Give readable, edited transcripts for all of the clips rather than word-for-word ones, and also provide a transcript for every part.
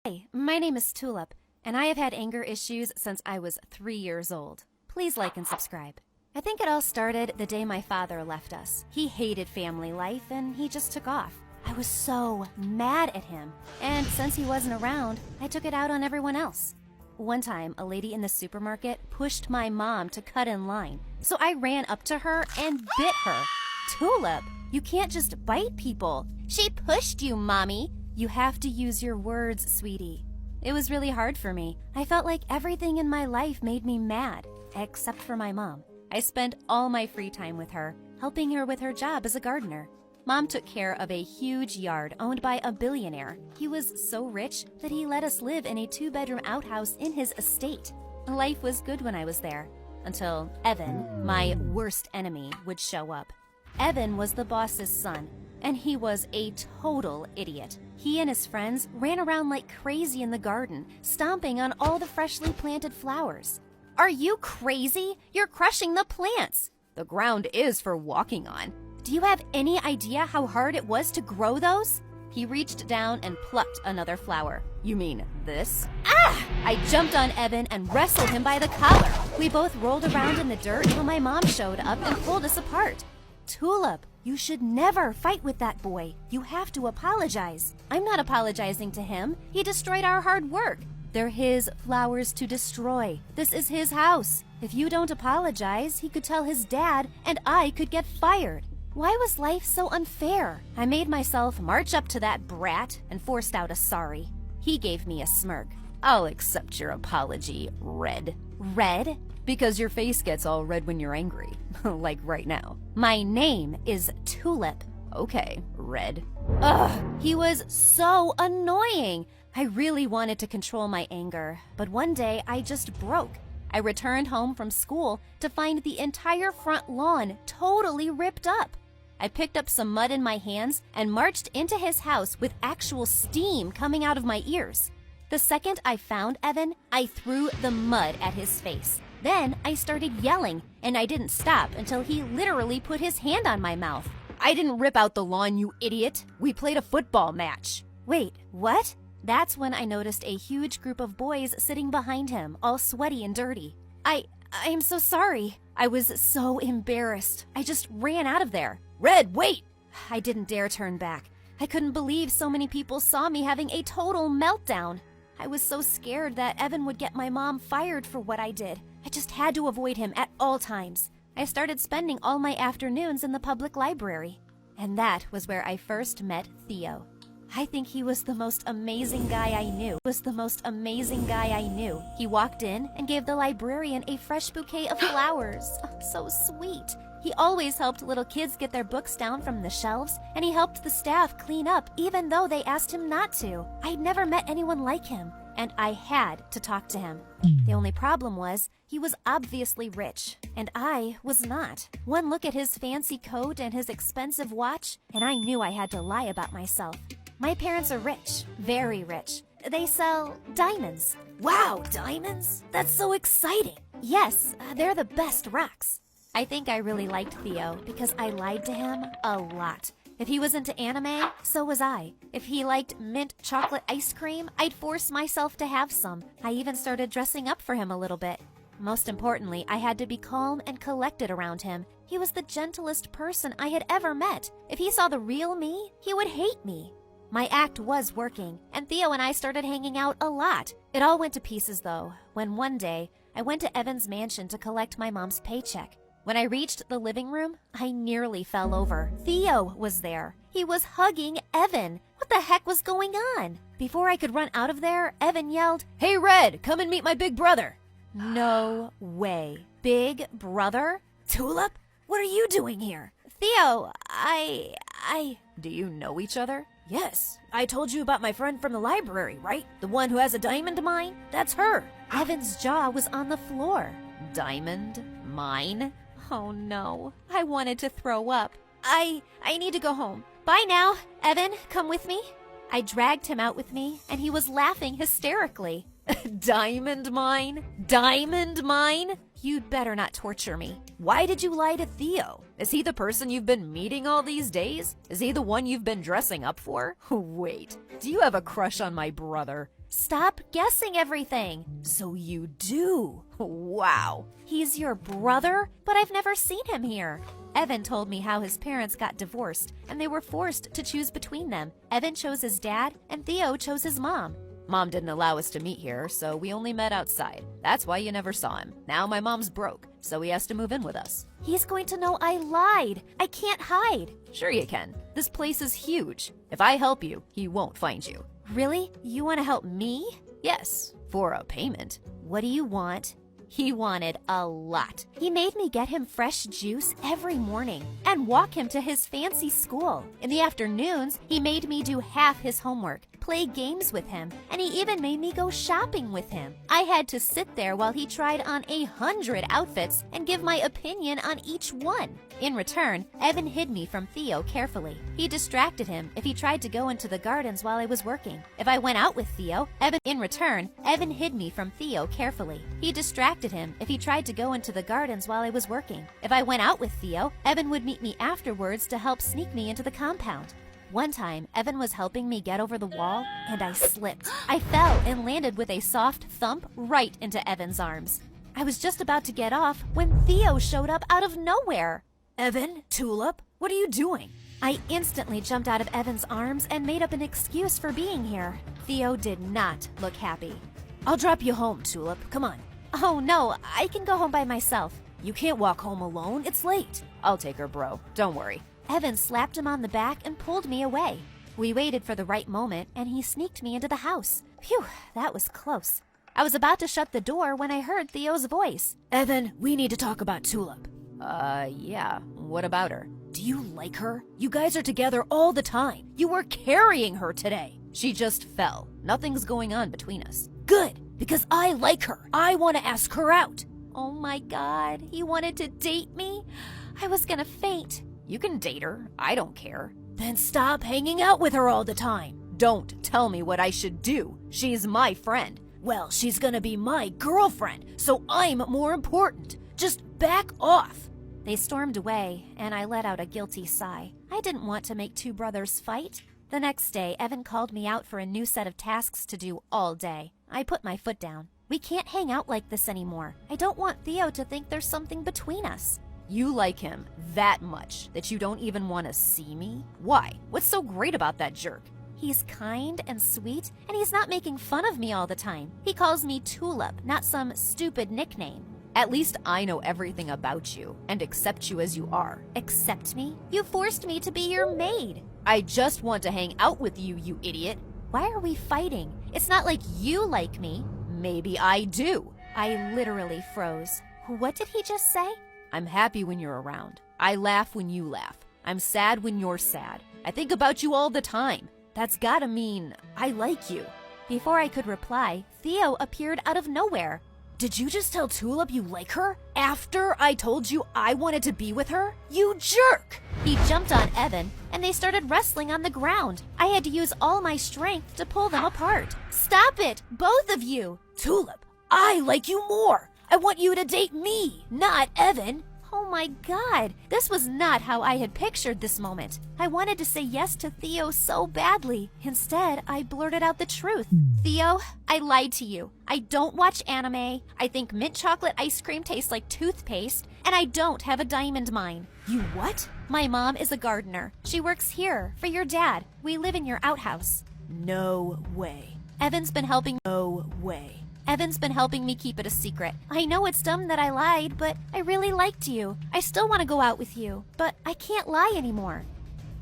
Hi, my name is Tulip, and I have had anger issues since I was 3 years old. Please like and subscribe. I think it all started the day my father left us. He hated family life and he just took off. I was so mad at him, and since he wasn't around, I took it out on everyone else. One time, a lady in the supermarket pushed my mom to cut in line, so I ran up to her and bit her. Tulip, you can't just bite people. She pushed you, Mommy. You have to use your words, sweetie. It was really hard for me. I felt like everything in my life made me mad, except for my mom. I spent all my free time with her, helping her with her job as a gardener. Mom took care of a huge yard owned by a billionaire. He was so rich that he let us live in a 2-bedroom outhouse in his estate. Life was good when I was there, until Evan, my worst enemy, would show up. Evan was the boss's son, and he was a total idiot. He and his friends ran around like crazy in the garden, stomping on all the freshly planted flowers. Are you crazy? You're crushing the plants. The ground is for walking on. Do you have any idea how hard it was to grow those? He reached down and plucked another flower. You mean this? Ah! I jumped on Evan and wrestled him by the collar. We both rolled around in the dirt until my mom showed up and pulled us apart. Tulip, you should never fight with that boy. You have to apologize. I'm not apologizing to him. He destroyed our hard work. They're his flowers to destroy. This is his house. If you don't apologize, he could tell his dad and I could get fired. Why was life so unfair? I made myself march up to that brat and forced out a sorry. He gave me a smirk. I'll accept your apology, Red. Red? Because your face gets all red when you're angry, like right now. My name is Tulip. Okay, Red. Ugh, he was so annoying. I really wanted to control my anger, but one day I just broke. I returned home from school to find the entire front lawn totally ripped up. I picked up some mud in my hands and marched into his house with actual steam coming out of my ears. The second I found Evan, I threw the mud at his face. Then I started yelling, and I didn't stop until he literally put his hand on my mouth. I didn't rip out the lawn, you idiot. We played a football match. Wait, what? That's when I noticed a huge group of boys sitting behind him, all sweaty and dirty. I'm so sorry. I was so embarrassed. I just ran out of there. Red, wait! I didn't dare turn back. I couldn't believe so many people saw me having a total meltdown. I was so scared that Evan would get my mom fired for what I did. I just had to avoid him at all times. I started spending all my afternoons in the public library. And that was where I first met Theo. I think he was the most amazing guy I knew. He walked in and gave the librarian a fresh bouquet of flowers. Oh, so sweet. He always helped little kids get their books down from the shelves, and he helped the staff clean up even though they asked him not to. I'd never met anyone like him, and I had to talk to him. The only problem was he was obviously rich, and I was not. One look at his fancy coat and his expensive watch, and I knew I had to lie about myself. My parents are rich, very rich. They sell diamonds. Wow, diamonds? That's so exciting. Yes, they're the best rocks. I think I really liked Theo because I lied to him a lot. If he was into anime, so was I. If he liked mint chocolate ice cream, I'd force myself to have some. I even started dressing up for him a little bit. Most importantly, I had to be calm and collected around him. He was the gentlest person I had ever met. If he saw the real me, he would hate me. My act was working, and Theo and I started hanging out a lot. It all went to pieces though, when one day, I went to Evan's mansion to collect my mom's paycheck. When I reached the living room, I nearly fell over. Theo was there. He was hugging Evan. What the heck was going on? Before I could run out of there, Evan yelled, "Hey Red, come and meet my big brother." No way. Big brother? Tulip? What are you doing here? Theo, Do you know each other? Yes. I told you about my friend from the library, right? The one who has a diamond mine? That's her. Evan's jaw was on the floor. Diamond mine? Oh no. I wanted to throw up. I need to go home. Bye now. Evan, come with me. I dragged him out with me, and he was laughing hysterically. Diamond mine? Diamond mine? You'd better not torture me. Why did you lie to Theo? Is he the person you've been meeting all these days? Is he the one you've been dressing up for? Wait, do you have a crush on my brother? Stop guessing everything. So you do? Wow. He's your brother? But I've never seen him here. Evan told me how his parents got divorced and they were forced to choose between them. Evan chose his dad and Theo chose his mom. Mom didn't allow us to meet here, so we only met outside. That's why you never saw him. Now my mom's broke, so he has to move in with us. He's going to know I lied. I can't hide. Sure you can. This place is huge. If I help you, he won't find you. Really? You want to help me? Yes, for a payment. What do you want? He wanted a lot. He made me get him fresh juice every morning and walk him to his fancy school. In the afternoons, he made me do half his homework, play games with him, and he even made me go shopping with him. I had to sit there while he tried on 100 outfits and give my opinion on each one. In return, Evan hid me from Theo carefully. He distracted him if he tried to go into the gardens while I was working. If I went out with Theo, Evan hid me from Theo carefully. He distracted him if he tried to go into the gardens while I was working. If I went out with Theo, Evan would meet me afterwards to help sneak me into the compound. One time, Evan was helping me get over the wall, and I slipped. I fell and landed with a soft thump right into Evan's arms. I was just about to get off when Theo showed up out of nowhere. Evan, Tulip, what are you doing? I instantly jumped out of Evan's arms and made up an excuse for being here. Theo did not look happy. I'll drop you home, Tulip. Come on. Oh no, I can go home by myself. You can't walk home alone. It's late. I'll take her, bro. Don't worry. Evan slapped him on the back and pulled me away. We waited for the right moment, and he sneaked me into the house. Phew, that was close. I was about to shut the door when I heard Theo's voice. Evan, we need to talk about Tulip. Yeah. What about her? Do you like her? You guys are together all the time. You were carrying her today. She just fell. Nothing's going on between us. Good, because I like her. I want to ask her out. Oh my God, he wanted to date me? I was gonna faint. You can date her. I don't care. Then stop hanging out with her all the time. Don't tell me what I should do. She's my friend. Well, she's gonna be my girlfriend, so I'm more important. Just back off. They stormed away, and I let out a guilty sigh. I didn't want to make two brothers fight. The next day, Evan called me out for a new set of tasks to do all day. I put my foot down. We can't hang out like this anymore. I don't want Theo to think there's something between us. You like him that much that you don't even want to see me? Why? What's so great about that jerk? He's kind and sweet, and he's not making fun of me all the time. He calls me Tulip, not some stupid nickname. At least I know everything about you and accept you as you are. Accept me? You forced me to be your maid. I just want to hang out with you, you idiot. Why are we fighting? It's not like you like me. Maybe I do. I literally froze. What did he just say? I'm happy when you're around. I laugh when you laugh. I'm sad when you're sad. I think about you all the time. That's gotta mean I like you. Before I could reply, Theo appeared out of nowhere. Did you just tell Tulip you like her after I told you I wanted to be with her? You jerk! He jumped on Evan, and they started wrestling on the ground. I had to use all my strength to pull them apart. Stop it, both of you! Tulip, I like you more. I want you to date me, not Evan. Oh my God, this was not how I had pictured this moment. I wanted to say yes to Theo so badly. Instead, I blurted out the truth. Theo, I lied to you. I don't watch anime. I think mint chocolate ice cream tastes like toothpaste. And I don't have a diamond mine. You what? My mom is a gardener. She works here for your dad. We live in your outhouse. No way. Evan's been helping. No way. Evan's been helping me keep it a secret. I know it's dumb that I lied, but I really liked you. I still want to go out with you, but I can't lie anymore.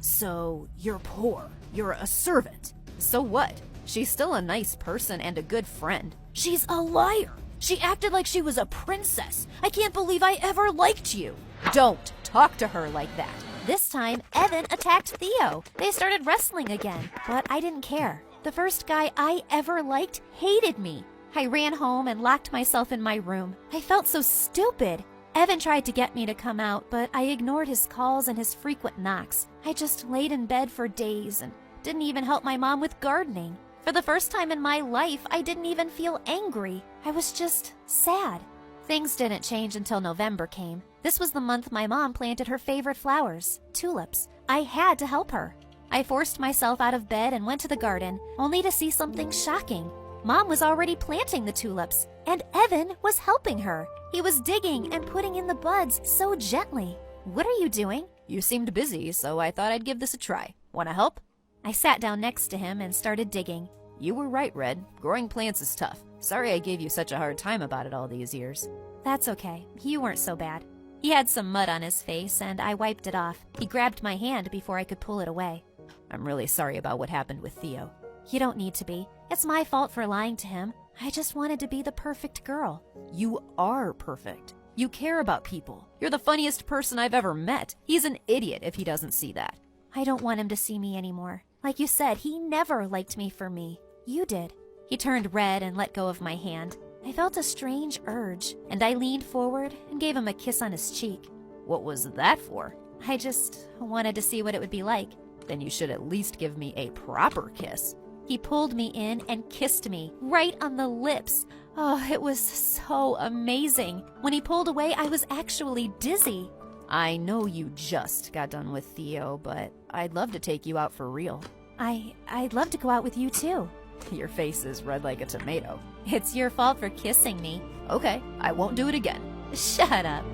So, you're poor. You're a servant. So what? She's still a nice person and a good friend. She's a liar. She acted like she was a princess. I can't believe I ever liked you. Don't talk to her like that. This time, Evan attacked Theo. They started wrestling again, but I didn't care. The first guy I ever liked hated me. I ran home and locked myself in my room. I felt so stupid. Evan tried to get me to come out, but I ignored his calls and his frequent knocks. I just laid in bed for days and didn't even help my mom with gardening. For the first time in my life, I didn't even feel angry. I was just sad. Things didn't change until November came. This was the month my mom planted her favorite flowers, tulips. I had to help her. I forced myself out of bed and went to the garden, only to see something shocking. Mom was already planting the tulips, and Evan was helping her. He was digging and putting in the buds so gently. What are you doing? You seemed busy, so I thought I'd give this a try. Wanna help? I sat down next to him and started digging. You were right, Red. Growing plants is tough. Sorry I gave you such a hard time about it all these years. That's okay. You weren't so bad. He had some mud on his face, and I wiped it off. He grabbed my hand before I could pull it away. I'm really sorry about what happened with Theo. You don't need to be. It's my fault for lying to him. I just wanted to be the perfect girl. You are perfect. You care about people. You're the funniest person I've ever met. He's an idiot if he doesn't see that. I don't want him to see me anymore. Like you said, he never liked me for me. You did. He turned red and let go of my hand. I felt a strange urge, and I leaned forward and gave him a kiss on his cheek. What was that for? I just wanted to see what it would be like. Then you should at least give me a proper kiss. He pulled me in and kissed me right on the lips. Oh, it was so amazing. When he pulled away, I was actually dizzy. I know you just got done with Theo, but I'd love to take you out for real. I'd love to go out with you too. Your face is red like a tomato. It's your fault for kissing me. Okay, I won't do it again. Shut up.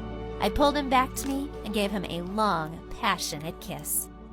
I pulled him back to me and gave him a long, passionate kiss.